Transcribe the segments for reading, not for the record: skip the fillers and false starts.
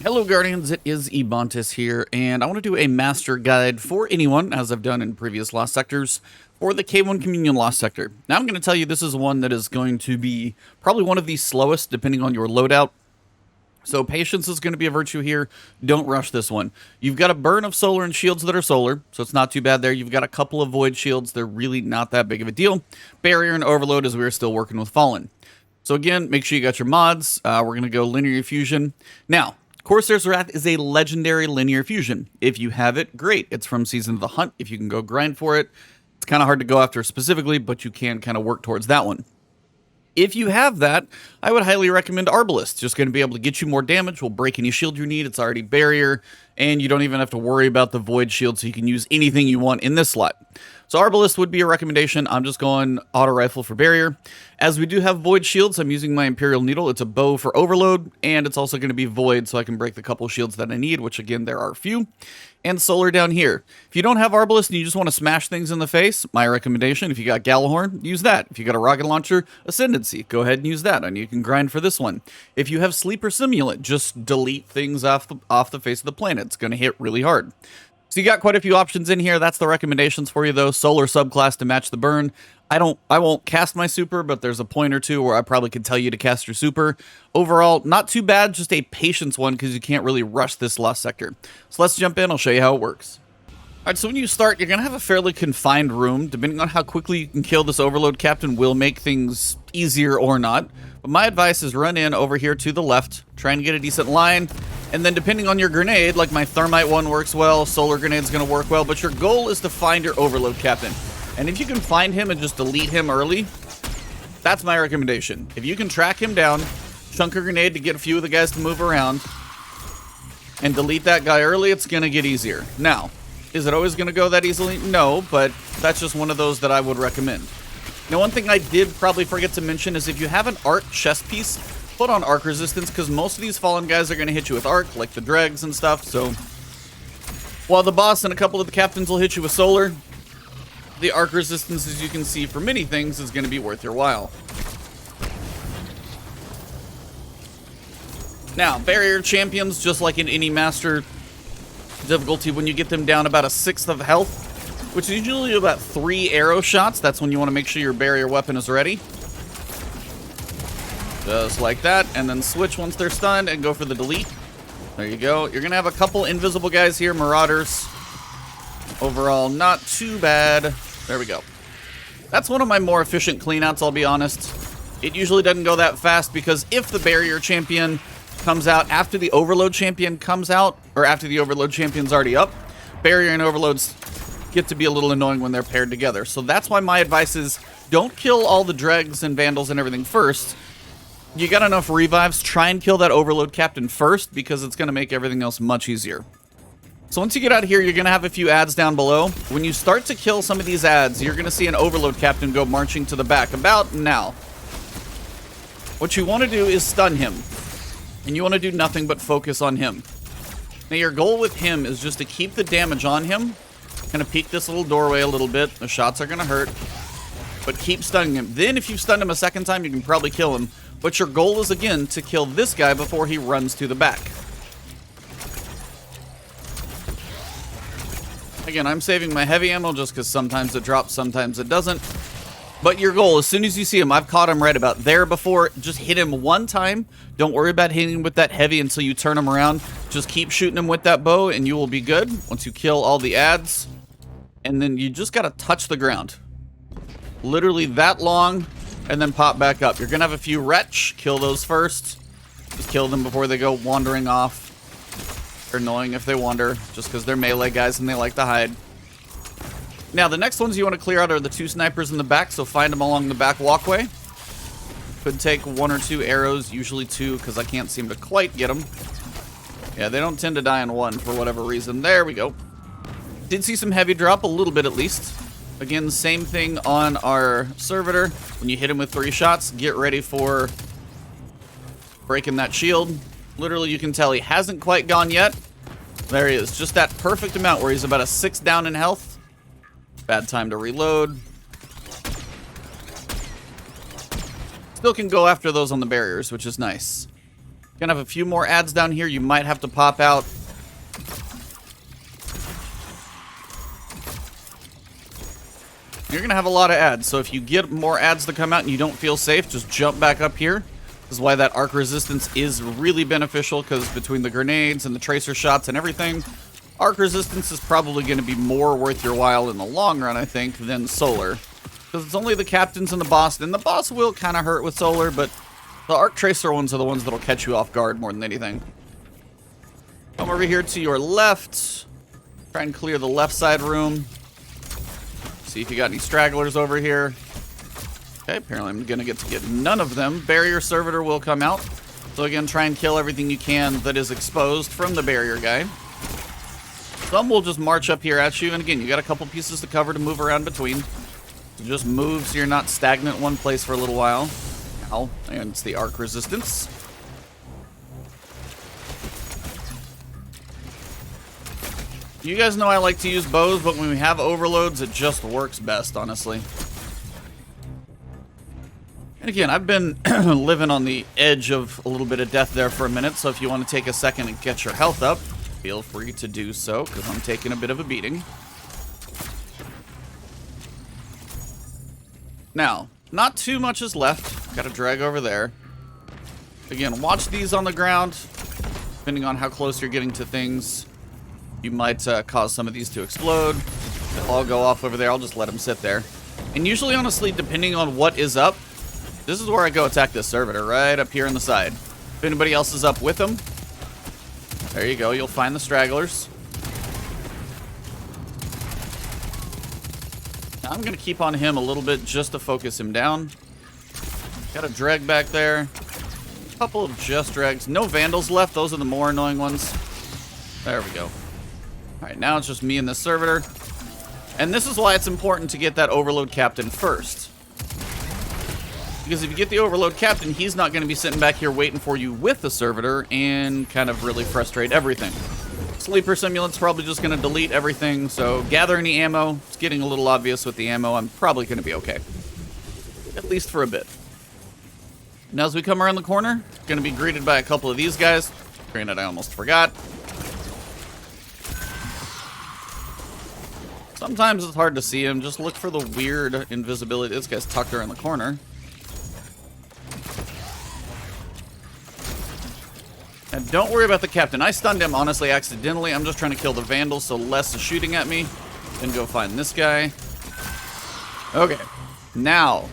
Hello Guardians, it is Ebontis here, and I want to do a master guide for anyone, as I've done in previous Lost Sectors, for the K1 Communion Lost Sector. Now I'm going to tell you this is one that is going to be probably one of the slowest, depending on your loadout. So patience is going to be a virtue here. Don't rush this one. You've got a burn of solar and shields that are solar, so it's not too bad there. You've got a couple of void shields. They're really not that big of a deal. Barrier and overload as we're still working with Fallen. So again, make sure you got your mods. We're going to go linear fusion. Now, Corsair's Wrath is a legendary linear fusion. If you have it, great. It's from Season of the Hunt. If you can go grind for it, it's kind of hard to go after specifically, but you can kind of work towards that one. If you have that, I would highly recommend Arbalest. Just going to be able to get you more damage, will break any shield you need. It's already barrier, and you don't even have to worry about the void shield, so you can use anything you want in this slot. So Arbalest would be a recommendation. I'm just going auto rifle for barrier. As we do have void shields, I'm using my Imperial Needle. It's a bow for overload, and it's also going to be void, so I can break the couple shields that I need, which again, there are a few. And solar down here. If you don't have Arbalest and you just want to smash things in the face, my recommendation, if you got Gjallarhorn, use that. If you got a rocket launcher, Ascendancy, go ahead and use that, and you can grind for this one. If you have Sleeper Simulant, just delete things off the face of the planet. It's going to hit really hard. So you got quite a few options in here. That's the recommendations for you, though. Solar subclass to match the burn. I won't cast my super, but there's a point or two where I probably could tell you to cast your super. Overall, not too bad, just a patience one because you can't really rush this Lost Sector. So let's jump in. I'll show you how it works. All right, so when you start, you're going to have a fairly confined room. Depending on how quickly you can kill this Overload Captain will make things easier or not. But my advice is run in over here to the left, try and get a decent line, and then depending on your grenade, like my Thermite one works well, Solar Grenade's going to work well, but your goal is to find your Overload Captain. And if you can find him and just delete him early, that's my recommendation. If you can track him down, chunk a grenade to get a few of the guys to move around, and delete that guy early, it's going to get easier. Now, is it always going to go that easily? No, but that's just one of those that I would recommend. Now, one thing I did probably forget to mention is if you have an arc chest piece, put on arc resistance, because most of these fallen guys are going to hit you with arc, like the dregs and stuff, so while the boss and a couple of the captains will hit you with solar, the arc resistance, as you can see for many things, is going to be worth your while. Now, barrier champions, just like in any master difficulty, when you get them down about a 1/6 of health, which is usually about 3 arrow shots, that's when you want to make sure your barrier weapon is ready. Just like that, and then switch once they're stunned and go for the delete. There you go. You're going to have a couple invisible guys here, Marauders. Overall, not too bad. There we go. That's one of my more efficient cleanouts, I'll be honest. It usually doesn't go that fast because if the barrier champion comes out after the overload champion comes out, or after the overload champion's already up, barrier and overloads get to be a little annoying when they're paired together. So that's why my advice is don't kill all the dregs and vandals and everything first. You got enough revives, try and kill that overload captain first because it's going to make everything else much easier. So once you get out of here, you're going to have a few ads down below. When you start to kill some of these ads, you're going to see an overload captain go marching to the back about now. What you want to do is stun him. And you want to do nothing but focus on him. Now your goal with him is just to keep the damage on him. Kind of peek this little doorway a little bit. The shots are going to hurt. But keep stunning him. Then if you've stunned him a second time, you can probably kill him. But your goal is, again, to kill this guy before he runs to the back. Again, I'm saving my heavy ammo just because sometimes it drops, sometimes it doesn't. But your goal, as soon as you see him, I've caught him right about there before, just hit him one time. Don't worry about hitting him with that heavy until you turn him around. Just keep shooting him with that bow and you will be good once you kill all the ads. And then you just got to touch the ground. Literally that long, and then pop back up. You're going to have a few wretch. Kill those first. Just kill them before they go wandering off. They're annoying if they wander, just because they're melee guys and they like to hide. Now, the next ones you want to clear out are the 2 snipers in the back, so find them along the back walkway. Could take 1 or 2 arrows, usually 2, because I can't seem to quite get them. Yeah, they don't tend to die in 1 for whatever reason. There we go. Did see some heavy drop, a little bit at least. Again, same thing on our servitor. When you hit him with 3 shots, get ready for breaking that shield. Literally, you can tell he hasn't quite gone yet. There he is. Just that perfect amount where he's about a 6 down in health. Bad time to reload. Still can go after those on the barriers, which is nice. Gonna have a few more ads down here. You might have to pop out. You're gonna have a lot of ads, so if you get more ads to come out and you don't feel safe, just jump back up here. This is why that arc resistance is really beneficial, because between the grenades and the tracer shots and everything, arc resistance is probably going to be more worth your while in the long run, I think, than solar. Because it's only the captains and the boss, and the boss will kind of hurt with solar, but the arc tracer ones are the ones that'll catch you off guard more than anything. Come over here to your left. Try and clear the left side room. See if you got any stragglers over here. Okay, apparently I'm going to get none of them. Barrier servitor will come out. So again, try and kill everything you can that is exposed from the barrier guy. Some will just march up here at you. And again, you got a couple pieces to cover to move around between. So just move so you're not stagnant in one place for a little while. Ow, and it's the arc resistance. You guys know I like to use bows, but when we have overloads, it just works best, honestly. And again, I've been living on the edge of a little bit of death there for a minute, so if you want to take a second and get your health up, feel free to do so, because I'm taking a bit of a beating. Now, not too much is left. Got to drag over there. Again, watch these on the ground. Depending on how close you're getting to things, you might cause some of these to explode. They'll all go off over there. I'll just let them sit there. And usually, honestly, depending on what is up, this is where I go attack this servitor, right up here on the side. If anybody else is up with them, there you go. You'll find the stragglers. Now, I'm going to keep on him a little bit just to focus him down. Got a dreg back there. A couple of just dregs. No vandals left. Those are the more annoying ones. There we go. All right, now it's just me and this servitor. And this is why it's important to get that overload captain first. Because if you get the overload captain, he's not going to be sitting back here waiting for you with the servitor and kind of really frustrate everything. Sleeper Simulant's probably just going to delete everything, so gather any ammo. It's getting a little obvious with the ammo. I'm probably going to be okay. At least for a bit. Now as we come around the corner, going to be greeted by a couple of these guys. Granted, I almost forgot. Sometimes it's hard to see him. Just look for the weird invisibility. This guy's tucked around the corner. And don't worry about the captain. I stunned him, honestly, accidentally. I'm just trying to kill the vandals, so less is shooting at me. Then go find this guy. Okay. Now,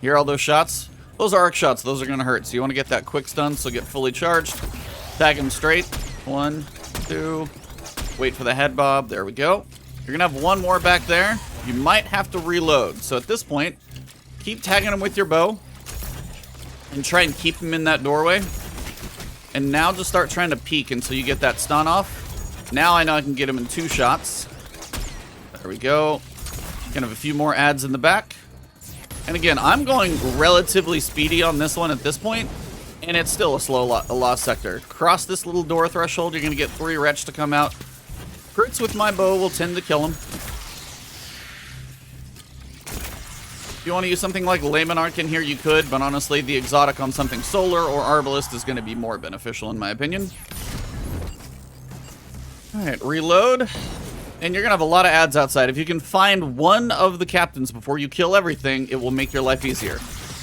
hear all those shots? Those are arc shots. Those are going to hurt. So you want to get that quick stun, so get fully charged. Tag him straight. 1, 2. Wait for the head bob. There we go. You're going to have one more back there. You might have to reload. So at this point, keep tagging him with your bow. And try and keep him in that doorway. And now just start trying to peek until you get that stun off. Now I know I can get him in 2 shots. There we go. Gonna have a few more ads in the back. And again, I'm going relatively speedy on this one at this point, and it's still a lost sector. Cross this little door threshold, you're gonna get 3 wretch to come out. Crits with my bow will tend to kill him. If you want to use something like Layman Arc in here, you could, but honestly, the exotic on something solar or Arbalist is going to be more beneficial in my opinion. Alright, reload. And you're going to have a lot of ads outside. If you can find one of the captains before you kill everything, it will make your life easier.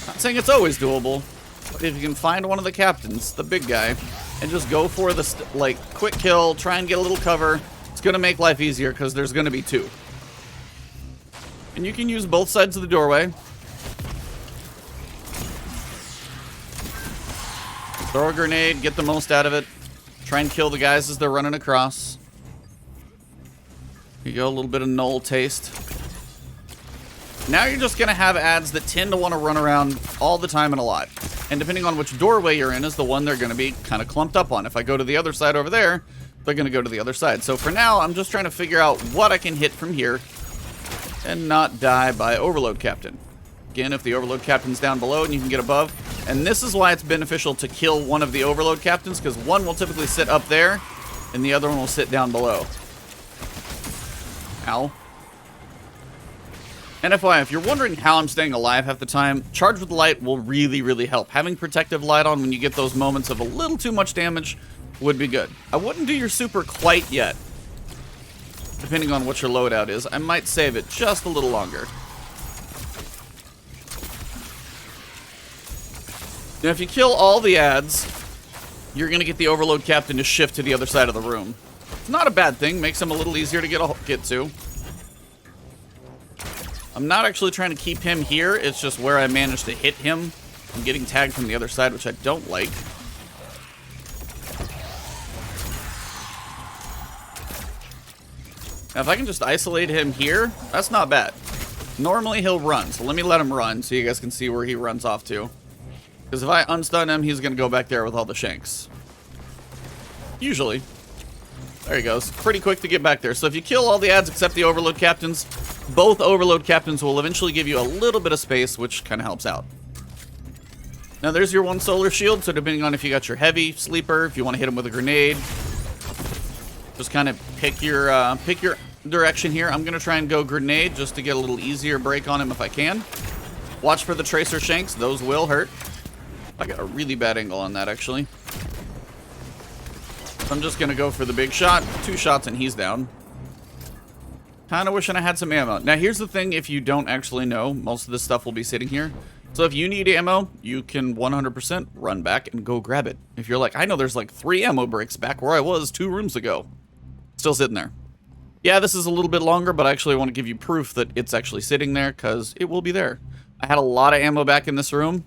Not saying it's always doable, but if you can find one of the captains, the big guy, and just go for the, quick kill, try and get a little cover, it's going to make life easier because there's going to be 2. And you can use both sides of the doorway. Throw a grenade, get the most out of it. Try and kill the guys as they're running across. Here you go, a little bit of null taste. Now you're just going to have ads that tend to want to run around all the time and a lot. And depending on which doorway you're in is the one they're going to be kind of clumped up on. If I go to the other side over there, they're going to go to the other side. So for now, I'm just trying to figure out what I can hit from here and not die by Overload Captain. Again, if the Overload Captain's down below and you can get above. And this is why it's beneficial to kill one of the Overload Captains, because one will typically sit up there and the other one will sit down below. Ow. And FYI, if you're wondering how I'm staying alive half the time, Charge with Light will really, really help. Having Protective Light on when you get those moments of a little too much damage would be good. I wouldn't do your super quite yet. Depending on what your loadout is, I might save it just a little longer. Now, if you kill all the ads, you're going to get the Overload Captain to shift to the other side of the room. It's not a bad thing. Makes him a little easier to get to. I'm not actually trying to keep him here. It's just where I managed to hit him. I'm getting tagged from the other side, which I don't like. Now, if I can just isolate him here, that's not bad. Normally, he'll run, so let me let him run so you guys can see where he runs off to. Because if I unstun him, he's going to go back there with all the shanks. Usually. There he goes. Pretty quick to get back there. So if you kill all the ads except the Overload Captains, both Overload Captains will eventually give you a little bit of space, which kind of helps out. Now, there's your one solar shield, so depending on if you got your heavy sleeper, if you want to hit him with a grenade, just kind of pick your direction here. I'm going to try and go grenade just to get a little easier break on him if I can. Watch for the Tracer Shanks. Those will hurt. I got a really bad angle on that, actually. I'm just going to go for the big shot. 2 shots and he's down. Kind of wishing I had some ammo. Now, here's the thing. If you don't actually know, most of this stuff will be sitting here. So if you need ammo, you can 100% run back and go grab it. If you're like, I know there's like 3 ammo bricks back where I was 2 rooms ago. Still sitting there. Yeah, this is a little bit longer, but I actually want to give you proof that it's actually sitting there because it will be there. I had a lot of ammo back in this room.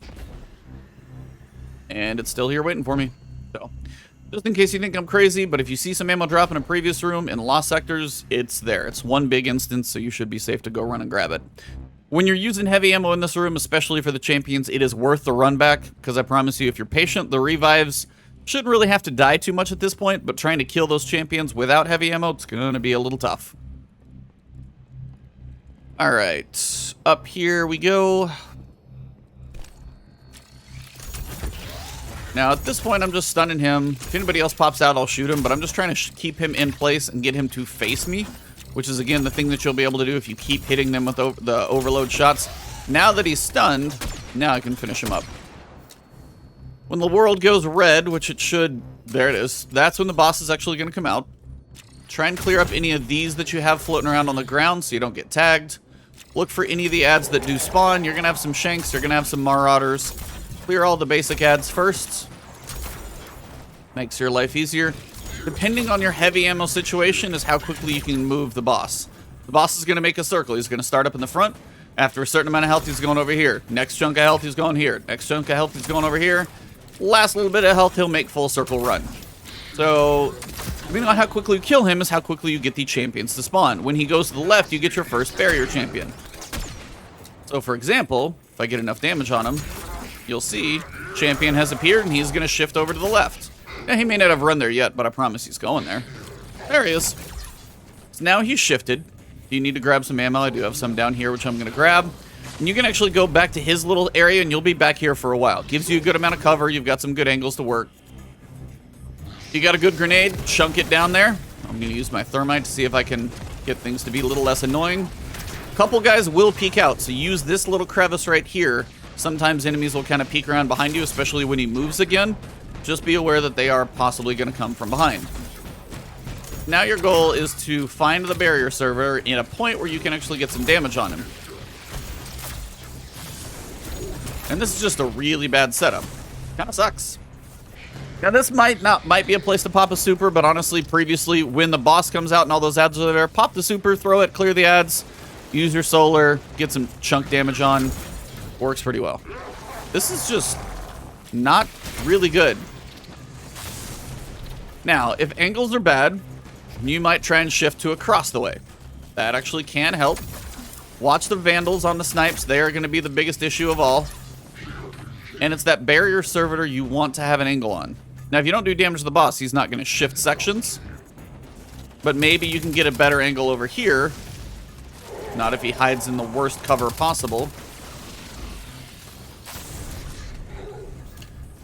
And it's still here waiting for me. So, just in case you think I'm crazy, but if you see some ammo drop in a previous room in lost sectors, it's there. It's one big instance, so you should be safe to go run and grab it. When you're using heavy ammo in this room, especially for the champions, it is worth the run back, because I promise you, if you're patient, the revives shouldn't really have to die too much at this point, but trying to kill those champions without heavy ammo, it's going to be a little tough. Alright, up here we go. Now, at this point, I'm just stunning him. If anybody else pops out, I'll shoot him, but I'm just trying to keep him in place and get him to face me, which is, again, the thing that you'll be able to do if you keep hitting them with the overload shots. Now that he's stunned, now I can finish him up. When the world goes red, which it should, there it is, that's when the boss is actually going to come out. Try and clear up any of these that you have floating around on the ground so you don't get tagged. Look for any of the ads that do spawn. You're going to have some shanks, you're going to have some marauders. Clear all the basic ads first. Makes your life easier. Depending on your heavy ammo situation is how quickly you can move the boss. The boss is going to make a circle. He's going to start up in the front. After a certain amount of health, he's going over here. Next chunk of health, he's going here. Next chunk of health, he's going over here. Last little bit of health, he'll make full circle run. So, depending on how quickly you kill him is how quickly you get the champions to spawn. When he goes to the left, you get your first barrier champion. So, for example, if I get enough damage on him, you'll see champion has appeared and he's going to shift over to the left. Now, he may not have run there yet, but I promise he's going there. There he is. So now he's shifted. You need to grab some ammo. I do have some down here, which I'm going to grab. And you can actually go back to his little area and you'll be back here for a while. Gives you a good amount of cover. You've got some good angles to work. You got a good grenade, chunk it down there. I'm going to use my thermite to see if I can get things to be a little less annoying. A couple guys will peek out, so use this little crevice right here. Sometimes enemies will kind of peek around behind you, especially when he moves again. Just be aware that they are possibly going to come from behind. Now your goal is to find the barrier server in a point where you can actually get some damage on him. And this is just a really bad setup. Kind of sucks. Now this might be a place to pop a super, but honestly, previously, when the boss comes out and all those ads are there, pop the super, throw it, clear the ads, use your solar, get some chunk damage on. Works pretty well. This is just not really good. Now, if angles are bad, you might try and shift to across the way. That actually can help. Watch the vandals on the snipes. They are going to be the biggest issue of all. And it's that barrier servitor you want to have an angle on. Now, if you don't do damage to the boss, he's not going to shift sections. But maybe you can get a better angle over here. Not if he hides in the worst cover possible.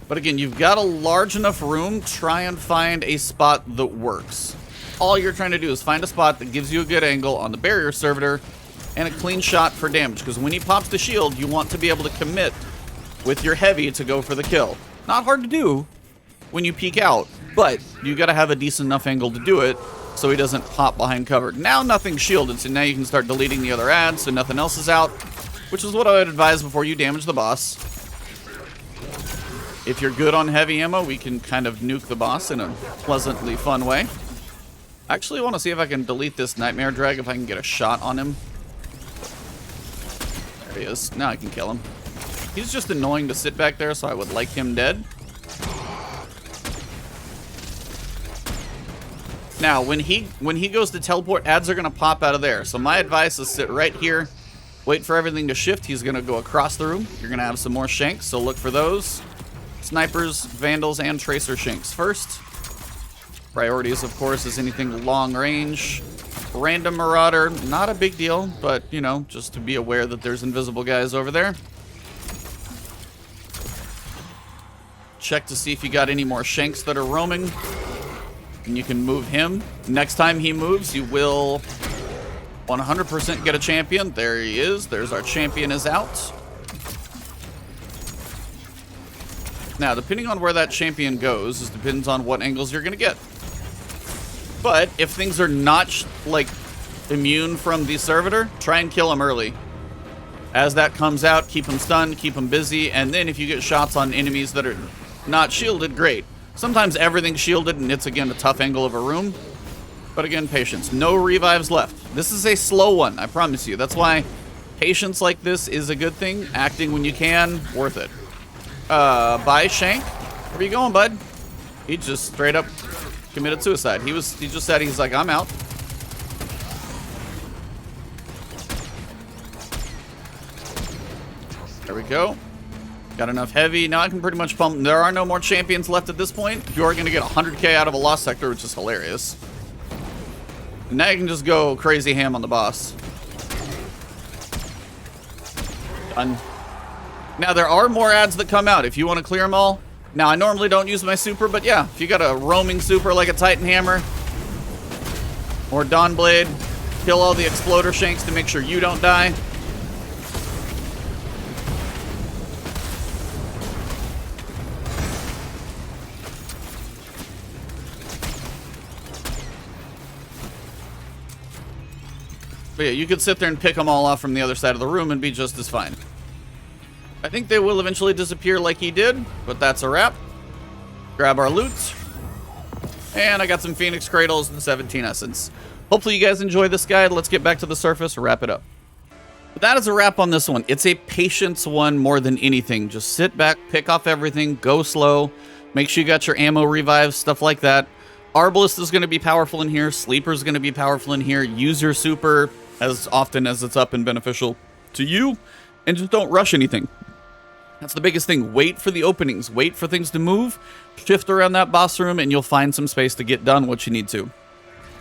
But again, you've got a large enough room. Try and find a spot that works. All you're trying to do is find a spot that gives you a good angle on the barrier servitor. and a clean shot for damage, because when he pops the shield, you want to be able to commit with your heavy to go for the kill. Not hard to do when you peek out, but you got to have a decent enough angle to do it so he doesn't pop behind cover. Now nothing's shielded, so now you can start deleting the other ads so nothing else is out, which is what I would advise before you damage the boss. If you're good on heavy ammo, we can kind of nuke the boss in a pleasantly fun way. I actually want to see if I can delete this Nightmare Drag, if I can get a shot on him. There he is. Now I can kill him. He's just annoying to sit back there, so I would like him dead. Now, when he goes to teleport, ads are going to pop out of there. So my advice is sit right here, wait for everything to shift. He's going to go across the room. You're going to have some more shanks, so look for those. Snipers, vandals, and tracer shanks first. Priorities, of course, is anything long range. Random marauder, not a big deal, but, you know, just to be aware that there's invisible guys over there. Check to see if you got any more shanks that are roaming. And you can move him. Next time he moves, you will 100% get a champion. There he is. There's our champion is out. Now, depending on where that champion goes, it depends on what angles you're going to get. But if things are not, like, immune from the servitor, try and kill him early. As that comes out, keep him stunned, keep him busy, and then if you get shots on enemies that are not shielded, great. Sometimes everything's shielded and it's, again, a tough angle of a room. But again, patience. No revives left. This is a slow one, I promise you. That's why patience like this is a good thing. Acting when you can, worth it. Bye, Shank. Where are you going, bud? He just straight up committed suicide. He just said, he's like, I'm out. There we go. Got enough heavy. Now I can pretty much pump. There are no more champions left at this point. You are going to get 100k out of a lost sector, which is hilarious. And now you can just go crazy ham on the boss. Done. Now there are more ads that come out if you want to clear them all. Now I normally don't use my super, but yeah, if you got a roaming super like a Titan Hammer or Dawnblade, kill all the exploder shanks to make sure you don't die. But yeah, you could sit there and pick them all off from the other side of the room and be just as fine. I think they will eventually disappear like he did, but that's a wrap. Grab our loot. And I got some Phoenix Cradles and 17 Essence. Hopefully you guys enjoy this guide. Let's get back to the surface, wrap it up. But that is a wrap on this one. It's a patience one more than anything. Just sit back, pick off everything, go slow. Make sure you got your ammo revives, stuff like that. Arbalist is going to be powerful in here. Sleeper is going to be powerful in here. Use your super as often as it's up and beneficial to you. And just don't rush anything. That's the biggest thing. Wait for the openings. Wait for things to move. Shift around that boss room and you'll find some space to get done what you need to.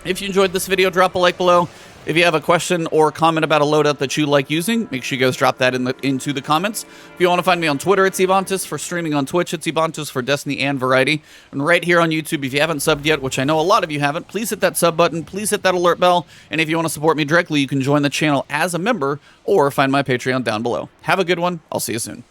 If you enjoyed this video, drop a like below. If you have a question or comment about a loadout that you like using, make sure you guys drop that into the comments. If you want to find me on Twitter, it's Ebontis. For streaming on Twitch, it's Ebontis for Destiny and Variety. And right here on YouTube, if you haven't subbed yet, which I know a lot of you haven't, please hit that sub button. Please hit that alert bell. And if you want to support me directly, you can join the channel as a member or find my Patreon down below. Have a good one. I'll see you soon.